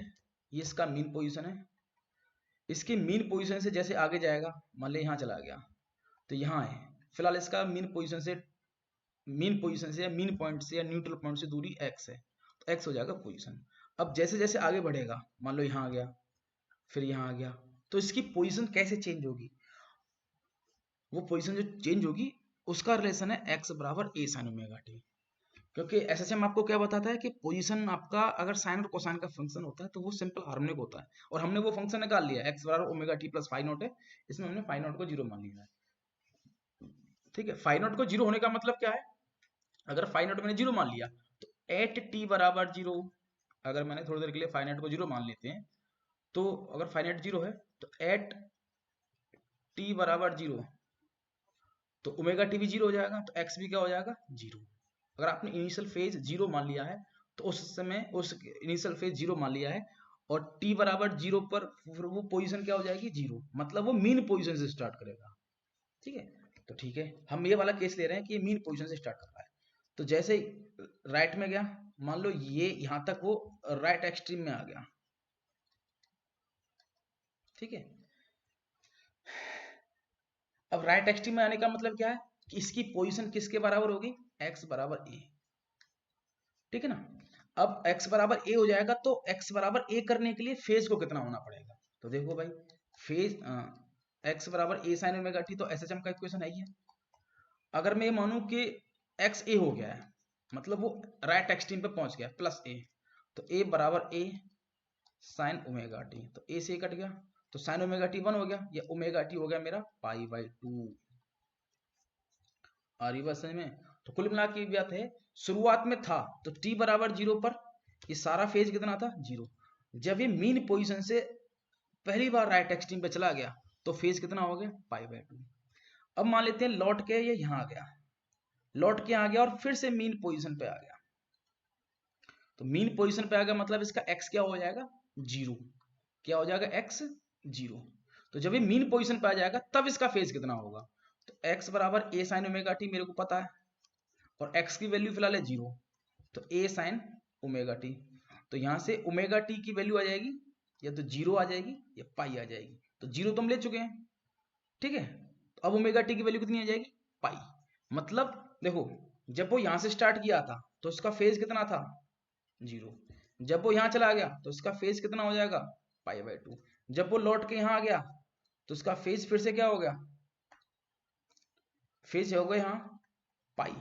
ये इसका मीन पोजीशन है। इसकी मीन पोजीशन से जैसे आगे जाएगा, मान ले यहाँ चला गया तो यहाँ है। फिलहाल इसका मीन पोजीशन से या मीन पॉइंट से या न्यूट्रल पॉइंट से दूरी x है, तो x हो जाएगा पोजीशन। अब जैसे जैसे आगे बढ़ेगा, मान लो यहाँ आ गया, फिर यहाँ आ गया, तो इसकी पोजीशन कैसे चेंज होगी? वो पोजीशन जो चेंज होगी उसका रिलेशन है x बराबर a साइन ओमेगा टी। क्योंकि एसएचएम आपको क्या बताता है कि पोजीशन आपका अगर साइन और कोसाइन का फंक्शन होता है तो वो सिंपल हार्मोनिक होता है, और हमने वो फंक्शन निकाल लिया, x बराबर omega T plus phi naught है, इसमें हमने फाई नॉट को 0 मान लिया है। ठीक है, फाई नॉट को 0 होने का मतलब क्या है? अगर फाई नॉट मैंने 0 मान लिया तो एट टी बराबर 0, अगर मैंने थोड़ी देर के लिए फाई नॉट को 0 मान लेते हैं, तो अगर फाई नॉट 0 है तो एट टी बराबर 0 तो ओमेगा टी भी 0 हो जाएगा, तो एक्स भी क्या हो जाएगा 0। अगर आपने इनिशियल फेज 0 मान लिया है तो उस समय उस इनिशियल फेज 0 मान लिया है और t बराबर 0 पर फिर वो पोजीशन क्या हो जाएगी 0, मतलब वो मीन पोजीशन से स्टार्ट करेगा। ठीक है, तो ठीक है, हम ये वाला केस ले रहे हैं कि ये मीन पोजीशन से स्टार्ट कर रहा है। तो जैसे राइट में गया, मान लो ये यहां तक वो राइट एक्सट्रीम में आ गया। ठीक है, अब राइट एक्सट्रीम में आने का मतलब क्या है कि इसकी पोजीशन किसके बराबर होगी? x बराबर a। ठीक है ना, अब x बराबर a हो जाएगा तो x बराबर a करने के लिए फेज को कितना होना पड़ेगा? तो देखो भाई, फेज x बराबर a साइन ओमेगा टी, तो एसएचएम का इक्वेशन है ही है। अगर मैं ये मानूं कि x a हो गया है, मतलब वो राइट एक्सट्रीम पे पहुंच गया प्लस a, तो a बराबर a साइन ओमेगा टी, तो a से कट गया तो साइन ओमेगा टी 1 हो गया, या ओमेगा टी हो गया मेरा पाई बाई 2। आ रही बात समझ में? तो कुल मिला के बात है, शुरुआत में था तो t बराबर 0 पर ये सारा फेज कितना था 0। जब ये मीन पोजीशन से पहली बार राइट एक्सट्रीम पे चला गया तो फेज कितना हो गया पाई बाई 2। अब मान लेते हैं लौट के ये यहाँ आ गया, लौट के आ गया और फिर से मीन पोजीशन पे आ गया। तो मीन पोजीशन पे आ गया मतलब इसका x क्या हो जाएगा 0। क्या हो जाएगा x 0। तो जब ये मीन पोजीशन पे आ जाएगा तब इसका फेज कितना होगा? तो x बराबर a साइन ओमेगा टी मेरे को पता है, और x की वैल्यू फिलहाल है 0, तो a साइन ओमेगा टी। तो यहां से ओमेगा टी की वैल्यू आ जाएगी या तो 0 आ जाएगी या पाई आ जाएगी। तो 0 तो हम ले चुके हैं। ठीक है, तो अब ओमेगा टी की वैल्यू कितनी आ जाएगी पाई। मतलब देखो, जब वो यहां से स्टार्ट किया था तो इसका फेज कितना था 0। जब वो यहां चला गया तो इसका फेज कितना हो जाएगा पाई बाई 2। जब वो लौट के यहां आ गया तो इसका फेज फिर से क्या हो गया, फेज हो गया यहाँ पाई।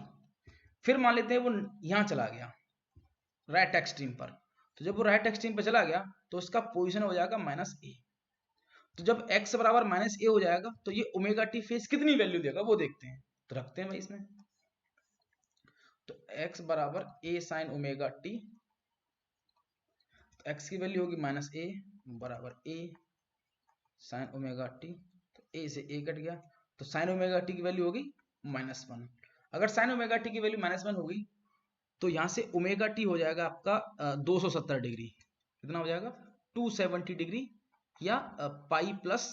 फिर मान लेते हैं वो यहां चला गया राइट एक्सट्रीम पर, तो जब वो राइट एक्सट्रीम पर चला गया तो उसका पोजीशन हो जाएगा माइनस ए। तो जब x बराबर माइनस ए हो जाएगा तो ये ओमेगा टी फेज कितनी वैल्यू देगा वो देखते हैं। तो रखते हैं भाई इसमें, तो x बराबर a साइन ओमेगा टी, तो x की वैल्यू होगी माइनस ए बराबर a साइन ओमेगा टी, तो a से a कट गया, तो साइन ओमेगा टी की वैल्यू होगी -1। अगर साइन ओमेगा टी की वैल्यू -1 होगी तो यहां से ओमेगा टी हो जाएगा आपका 270 डिग्री। कितना हो जाएगा 270 डिग्री, या पाई प्लस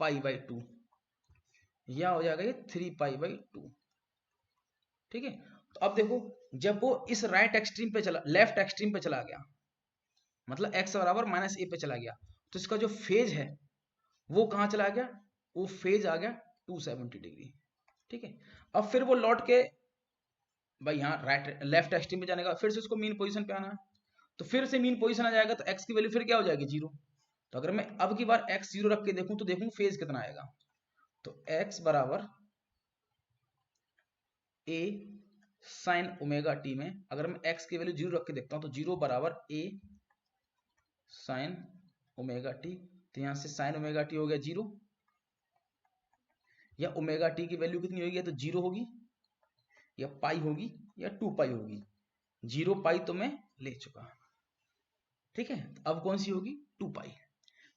पाई बाई 2, या हो जाएगा ये 3 पाई बाई 2। ठीक है, तो अब देखो जब वो इस राइट एक्सट्रीम पे चला, लेफ्ट एक्सट्रीम पे चला गया, मतलब x बराबर माइनस ए पे चला गया, तो इसका जो फेज है वो कहां चला गया, वो फेज आ गया 270 डिग्री। ठीक है, अब फिर वो लौट के भाई यहाँ राइट लेफ्ट एक्सट्रीम पे जाने का, फिर से उसको मीन पोजीशन पे आना है, तो फिर से मीन पोजीशन आ जाएगा, तो x की वैल्यू फिर क्या हो जाएगी 0। तो अगर मैं अब की बार x 0 रख के देखूं तो देखूं फेज कितना आएगा, तो x बराबर a साइन ओमेगा टी में अगर मैं x की वैल्यू 0 रख के देखता हूं तो 0 बराबर a साइन ओमेगा टी, तो यहां से साइन ओमेगा टी हो गया 0, या ओमेगा टी की वैल्यू कितनी होगी, या तो 0 होगी या पाई होगी या 2 पाई होगी। 0 पाई तो मैं ले चुका, ठीक है। अब कौन सी होगी, 2 पाई।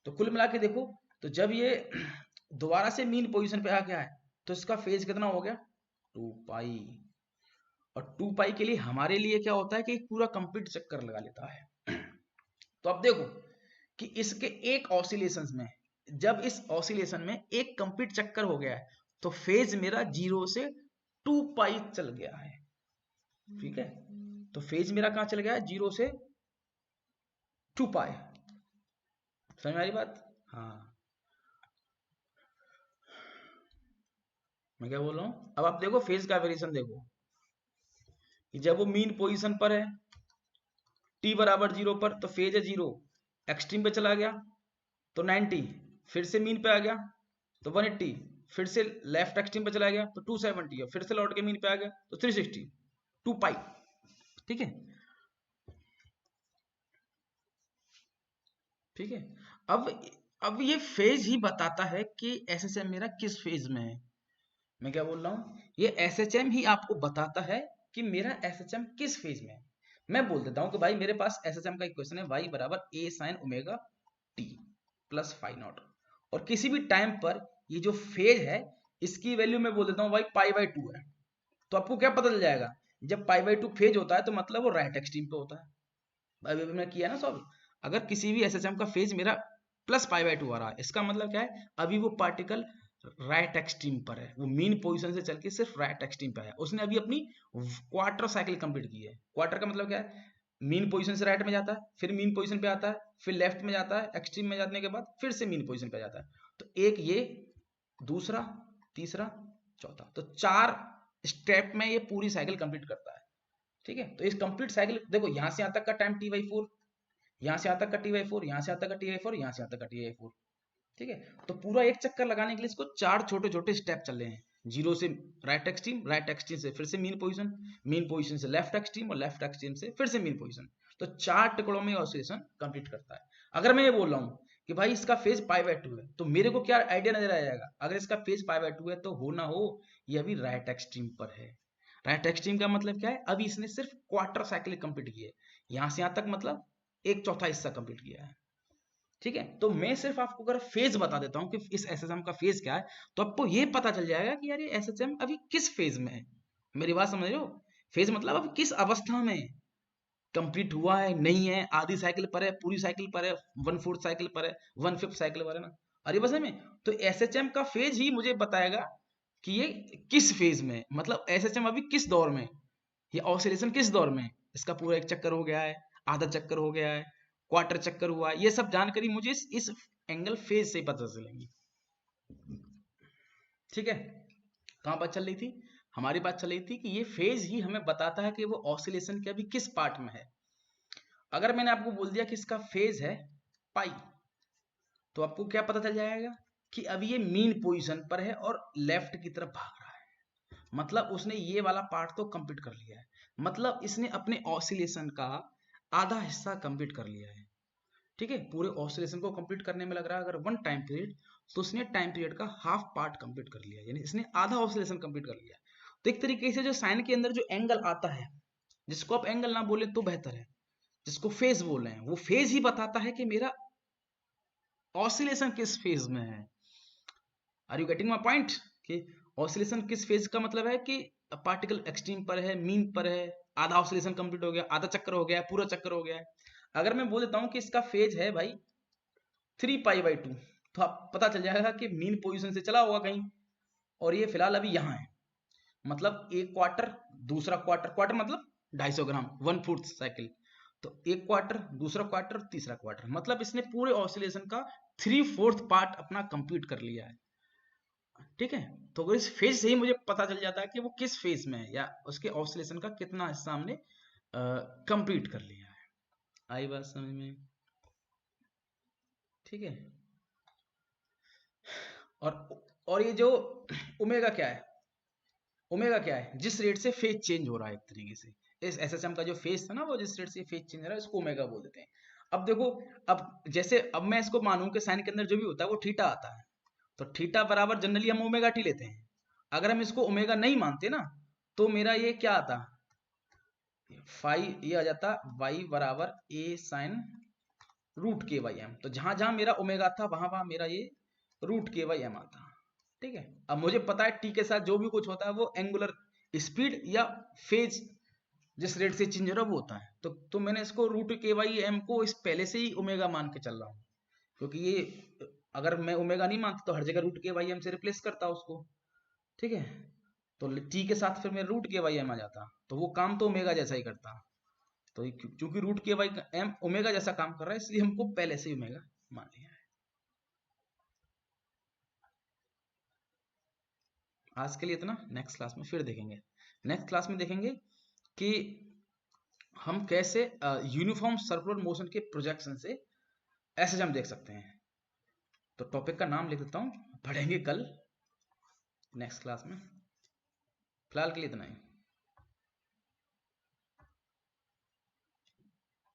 तो कुल मिला के देखो, तो जब ये दोबारा से मीन पोजीशन पे आ गया है तो इसका फेज कितना हो गया, 2 पाई। और 2 पाई के लिए हमारे लिए क्या होता है कि एक पूरा कंप्लीट चक्कर लगा लेता है। तो अब देखो कि इसके एक ऑसिलेशन में, जब इस ऑसिलेशन में एक कंप्लीट चक्कर हो गया है तो फेज मेरा 0 से 2 पाई चल गया है, ठीक है। तो फेज मेरा कहां चल गया है, 0 से 2 पाई। समझ में आ रही बात, हाँ। मैं क्या बोल रहा हूं, अब आप देखो फेज का वेरिएशन देखो कि जब वो मीन पोजीशन पर है t बराबर 0 पर तो फेज है 0, एक्सट्रीम पे चला गया तो 90, फिर से मीन पे आ गया तो 180, फिर से लेफ्ट एक्सट्रीम पे चला गया तो 270, और फिर से लौट के मीन पे आ गया तो 360, 2 पाई, ठीक है। ठीक है, अब ये फेज ही बताता है कि एसएचएम मेरा किस फेज में है। मैं क्या बोल रहा हूँ, ये एसएचएम ही आपको बताता है कि मेरा एसएचएम किस फेज में है। मैं बोल देता हूँ कि भाई मेरे पास एसएचएम का इक्वेशन है y बराबर a sin omega t plus phi naught, और किसी भी टाइम पर ये जो फेज है इसकी वैल्यू मैं बोल देता हूँ भाई पाई बाई 2 है। तो आपको क्या पता चल जाएगा, जब पाई बाई 2 फेज होता है तो मतलब वो राइट एक्सट्रीम पे होता है। अभी मैंने किया ना सॉल्व, अगर किसी भी एसएचएम का फेज मेरा प्लस पाई बाई 2 आ रहा है, इसका मतलब क्या है, अभी वो पार्टिकल राइट एक्सट्रीम पर है, वो मीन पोजीशन से चल के सिर्फ राइट एक्सट्रीम पे है, उसने अभी अपनी क्वार्टर साइकिल कंप्लीट की है। क्वार्टर का मतलब क्या है, मीन पोजीशन से राइट में जाता है, फिर मीन पोजीशन पे आता है, फिर लेफ्ट में जाता है, एक्सट्रीम में जाने के बाद फिर से मीन पोजीशन पे जाता है। तो एक ये, दूसरा, तीसरा, चौथा, तो 4 स्टेप में ये पूरी साइकिल कंप्लीट करता है, ठीक है। तो इस कंप्लीट साइकिल देखो, यहां से यहां तक का टाइम t/4, यहां से यहां तक का t/4, यहां से यहां तक का t/4, यहां से यहां तक का t/4, ठीक है। तो पूरा एक चक्कर लगाने के लिए इसको 4 छोटे छोटे स्टेप चल रहे हैं, 0 से राइट एक्सट्रीम, राइट एक्सट्रीम से फिर से मीन पोजीशन, मीन पोजीशन से लेफ्ट एक्सट्रीम, और लेफ्ट एक्सट्रीम से फिर से मीन पोजीशन। तो 4 टुकड़ों में ऑसिलेशन कंप्लीट करता है। अगर मैं ये बोल रहा हूँ कि भाई इसका फेज पाई बाई 2 है, तो मेरे को क्या आइडिया नजर आ जाएगा, अगर इसका फेज पाई बाई 2 है तो हो ना हो ये अभी राइट एक्सट्रीम पर है। राइट एक्सट्रीम का मतलब क्या है, अभी इसने सिर्फ क्वार्टर साइकिल कंप्लीट की है, यहां से यहां तक मतलब एक चौथा हिस्सा कंप्लीट किया है, ठीक है। तो मैं सिर्फ आपको अगर फेज बता देता हूं कि इस एसएचएम का फेज क्या है, तो आपको ये पता चल जाएगा कि यार ये एसएचएम अभी किस फेज में है। मेरी बात समझ रहे हो, फेज मतलब अब किस अवस्था में कंप्लीट हुआ है, नहीं है, आधी साइकिल पर है, पूरी साइकिल पर है, 1/4 साइकिल पर है, 1/5 साइकिल पर है ना। अरे बस में, तो एसएचएम का फेज ही मुझे बताएगा कि ये किस फेज में है, मतलब एसएचएम अभी किस दौर में, ये ऑसिलेशन किस दौर में, इसका पूरा एक चक्कर हो गया है, आधा चक्कर हो गया है, क्वार्टर चक्कर हुआ है, ये सब जानकारी मुझे इस एंगल फेज से पता चलेंगी, ठीक है। कहां बात चल रही थी, हमारी बात चल रही थी कि ये फेज ही हमें बताता है कि वो ऑसिलेशन के अभी किस पार्ट में है। अगर मैंने आपको बोल दिया कि इसका फेज है पाई, तो आपको क्या पता चल जाएगा कि अभी ये मीन पोजीशन पर है और लेफ्ट की तरफ भाग रहा है, मतलब उसने ये वाला पार्ट तो कंप्लीट कर लिया है, मतलब इसने अपने ऑसिलेशन का आधा हिस्सा कंप्लीट कर लिया है, ठीक है। पूरे ऑसिलेशन को कंप्लीट करने में लग रहा है अगर 1 टाइम पीरियड, तो उसने टाइम पीरियड का हाफ पार्ट कंप्लीट कर लिया, यानी इसने आधा ऑसिलेशन कंप्लीट कर लिया। तो एक तरीके से जो साइन के अंदर जो एंगल आता है, जिसको आप एंगल ना बोले तो बेहतर है, जिसको फेज बोल रहे हैं, वो फेज ही बताता है कि मेरा ऑसिलेशन किस फेज में है। Are you getting my point, कि ऑसिलेशन किस फेज का मतलब है कि पार्टिकल एक्सट्रीम पर है, मीन पर है, आधा ऑसिलेशन कंप्लीट हो गया, आधा चक्कर हो गया, पूरा चक्कर हो गया है। अगर मैं बोल देता हूं कि इसका फेज है भाई 3 पाई बाई 2, तो आप पता चल जाएगा कि मीन पोजीशन से चला होगा कहीं, और ये फिलहाल अभी यहाँ है, मतलब एक क्वार्टर, दूसरा क्वार्टर, क्वार्टर मतलब 250 ग्राम, 1/4 साइकिल, तो एक क्वार्टर, दूसरा क्वार्टर, तीसरा क्वार्टर, मतलब इसने पूरे ऑसिलेशन का 3/4 पार्ट अपना कंप्लीट कर लिया है, ठीक है। तो अगर इस फेज से ही मुझे पता चल जाता है कि वो किस फेज में है, या उसके ऑसिलेशन का कितना हिस्सा हमने कंप्लीट कर लिया है। आई बात समझ में, ठीक है। और ये जो ओमेगा क्या है, ओमेगा क्या है, जिस रेट से फेज चेंज हो रहा है, एक तरीके से इस एसएचएम का जो फेज था ना, वो जिस रेट से फेज चेंज हो रहा है इसको ओमेगा बोल देते हैं। अब देखो, अब जैसे अब मैं इसको मानूं कि साइन के अंदर जो भी होता है वो थीटा आता है, तो थीटा बराबर जनरली हम ओमेगा टी लेते हैं। अगर हम इसको ओमेगा नहीं मानते ना, तो मेरा ये क्या आता, फाइव ये आ जाता y बराबर a साइन रूट के वाई एम। तो जहां जहां मेरा ओमेगा था वहां वहां मेरा ये रूट के वाई एम आता। ठीक है, अब मुझे पता है टी के साथ जो भी कुछ होता है वो एंगुलर स्पीड या फेज जिस रेट से चेंज हो रहा है वो होता है। तो मैंने इसको रूट के वाई एम को इस पहले से ही ओमेगा मान के चल रहा हूँ, क्योंकि ये अगर मैं ओमेगा नहीं मानता तो हर जगह रूट के वाई एम से रिप्लेस करता उसको। ठीक है, तो टी के साथ फिर मेरा रूट के वाई एम आ जाता, तो वो काम तो ओमेगा जैसा ही करता। तो क्योंकि रूट के वाई एम ओमेगा जैसा काम कर रहा है इसलिए हमको पहले से ही ओमेगा मान लिया है। आज के लिए इतना, नेक्स्ट क्लास में फिर देखेंगे। नेक्स्ट क्लास में देखेंगे कि हम कैसे यूनिफॉर्म सर्कुलर मोशन के प्रोजेक्शन से ऐसे हम देख सकते हैं। तो टॉपिक का नाम लिख देता हूं, पढ़ेंगे कल नेक्स्ट क्लास में। फिलहाल के लिए इतना ही।